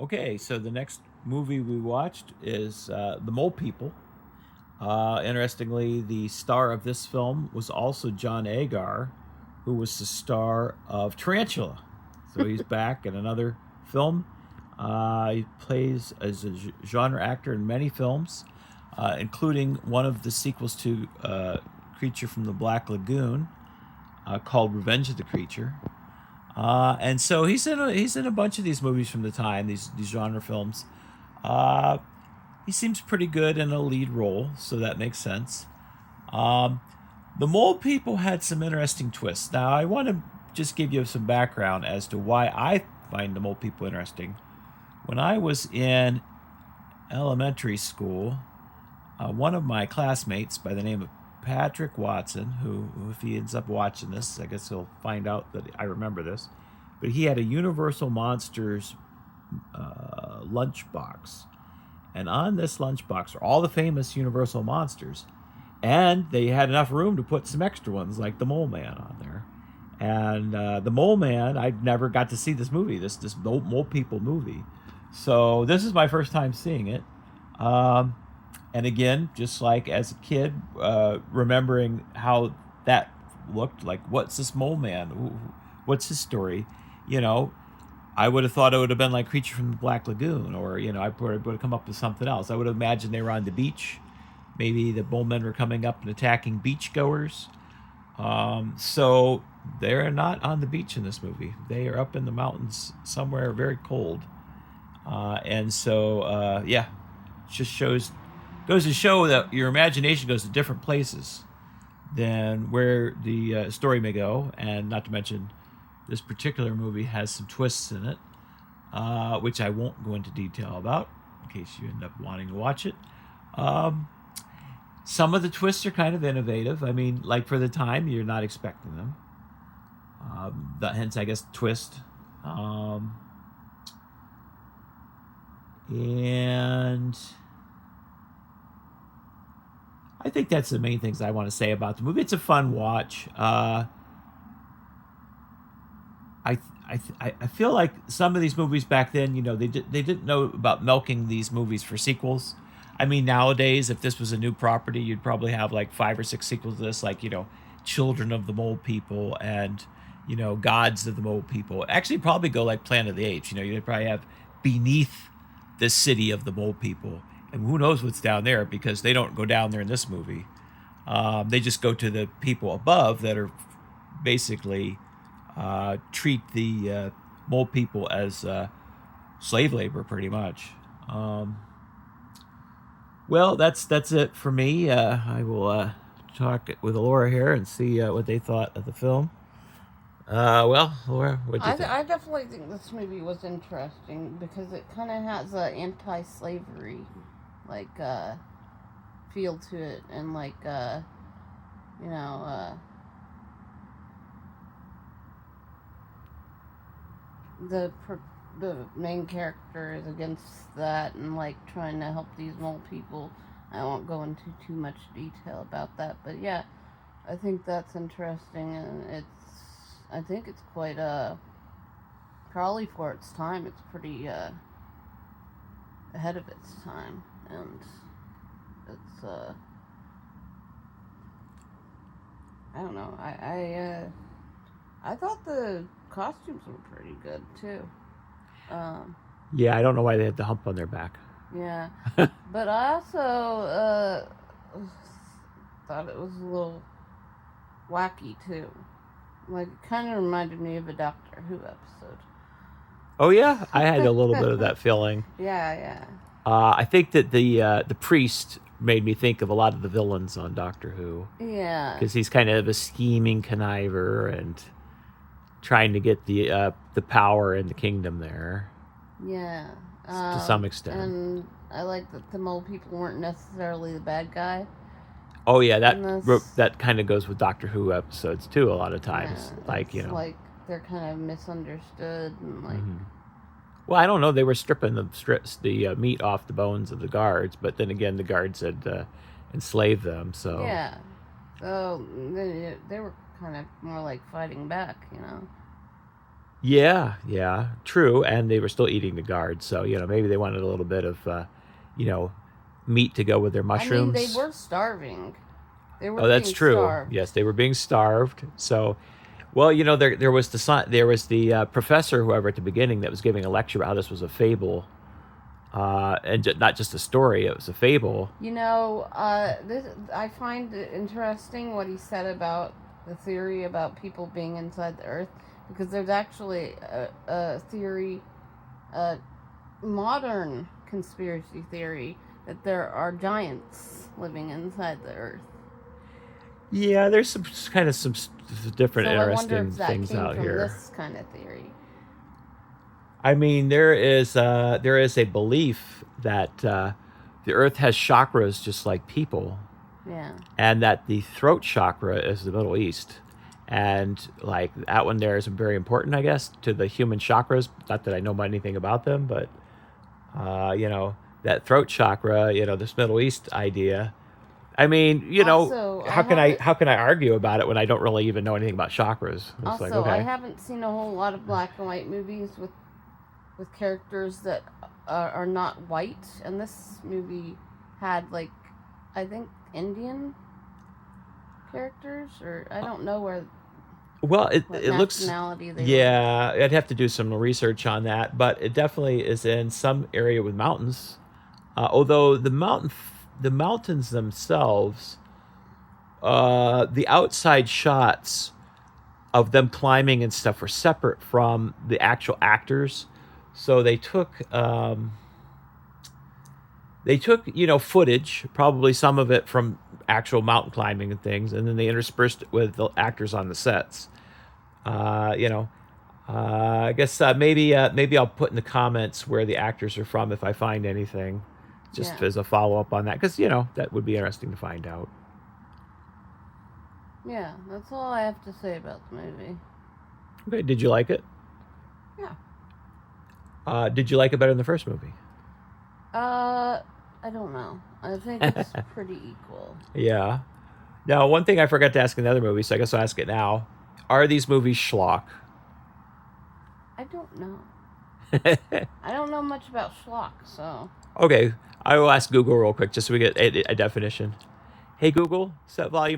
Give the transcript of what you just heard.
Okay, so the next movie we watched is The Mole People. Interestingly, the star of this film was also John Agar, who was the star of Tarantula. So he's back in another film. He plays as a genre actor in many films, including one of the sequels to Creature from the Black Lagoon, called Revenge of the Creature. And so he's in a bunch of these movies from the time, these genre films. Uh, he seems pretty good in a lead role, so that makes sense. Um, the Mole People had some interesting twists. Now, I want to just give you some background as to why I find the Mole People interesting. When I was in elementary school, one of my classmates by the name of Patrick Watson, who, if he ends up watching this, I guess he'll find out that I remember this, but he had a Universal Monsters lunchbox. And on this lunchbox are all the famous Universal monsters. And they had enough room to put some extra ones like the Mole Man on there. And the Mole Man, I never got to see this movie, this Mole People movie. So this is my first time seeing it. And again, just like as a kid, remembering how that looked, like, what's this Mole Man? What's his story? You know, I would have thought it would have been like Creature from the Black Lagoon, or, I would have come up with something else. I would have imagined they were on the beach. Maybe the Mole Men were coming up and attacking beachgoers. So they're not on the beach in this movie. They are up in the mountains somewhere very cold. And so, yeah, just goes to show that your imagination goes to different places than where the story may go. And not to mention, this particular movie has some twists in it, which I won't go into detail about in case you end up wanting to watch it. Some of the twists are kind of innovative. I mean, like, for the time, you're not expecting them. Hence, I guess, twist. And I think that's the main things I want to say about the movie. It's a fun watch. I feel like some of these movies back then, they didn't know about milking these movies for sequels. I mean, nowadays, if this was a new property, you'd probably have like 5 or 6 sequels to this, like, Children of the Mole People and, Gods of the Mole People. Actually, probably go like Planet of the Apes. You'd probably have Beneath the City of the Mole People. And who knows what's down there, because they don't go down there in this movie. They just go to the people above that are basically treat the Mole People as slave labor, pretty much. Well, that's it for me. I will talk with Laura here and see what they thought of the film. Well, Laura, what'd you think? I definitely think this movie was interesting because it kind of has a anti-slavery like feel to it, and like you know the main character is against that and like trying to help these mole people. I won't go into too much detail about that, but yeah, I think that's interesting, and I think it's quite probably for its time, it's pretty ahead of its time, and it's I don't know, I thought the costumes were pretty good too. Yeah, I don't know why they had the hump on their back. Yeah, but I also thought it was a little wacky too. Like, it kind of reminded me of a Doctor Who episode. Oh yeah, I had a little bit of that feeling. Yeah. I think that the priest made me think of a lot of the villains on Doctor Who. Yeah. Because he's kind of a scheming conniver and trying to get the power in the kingdom there. Yeah. To some extent. And I like that the mole people weren't necessarily the bad guy. Oh yeah, that kind of goes with Doctor Who episodes too. A lot of times, Yeah, like like they're kind of misunderstood and like. Mm-hmm. Well, I don't know. They were stripping the meat off the bones of the guards, but then again, the guards had enslaved them. So yeah, so they were kind of more like fighting back, Yeah, yeah, true. And they were still eating the guards, so maybe they wanted a little bit of you know meat to go with their I mean, they mushrooms. were starving. They were Oh, that's being true. starved. Yes, they were being starved. So, well, there was the professor, whoever, at the beginning, that was giving a lecture about how this was a fable, not just a story. It was a fable. This I find it interesting what he said about the theory about people being inside the Earth, because there's actually a theory, a modern conspiracy theory, that there are giants living inside the Earth. Yeah, there's some different So I wonder interesting if that things came out from here. this kind of theory. I mean, there is a belief that the Earth has chakras just like people, Yeah. and that the throat chakra is the Middle East, and like that one there is very important, I guess, to the human chakras. Not that I know anything about them, but that throat chakra, this Middle East idea. I mean, Also, I haven't. how can I argue about it when I don't really even know anything about chakras? It's like, Also, I okay. haven't seen a whole lot of black and white movies with characters that are not white, and this movie had, like, I think Indian characters, or I don't know Well, what it looks, nationality they were. yeah, I'd have to do some research on that, but it definitely is in some area with mountains. Although the mountains themselves, the outside shots of them climbing and stuff were separate from the actual actors. So they took footage, probably some of it from actual mountain climbing and things, and then they interspersed it with the actors on the sets. Uh, you know, I guess maybe I'll put in the comments where the actors are from if I find anything, just Yeah. as a follow up on that, because that would be interesting to find out. Yeah, that's all I have to say about the movie. Okay, did you like it? Yeah. Did you like it better than the first movie? I don't know. I think it's pretty equal. Yeah. Now, one thing I forgot to ask in the other movie, so I guess I'll ask it now: are these movies schlock? I don't know. I don't know much about Schlock, so. Okay, I will ask Google real quick just so we get a definition. Hey Google, set volume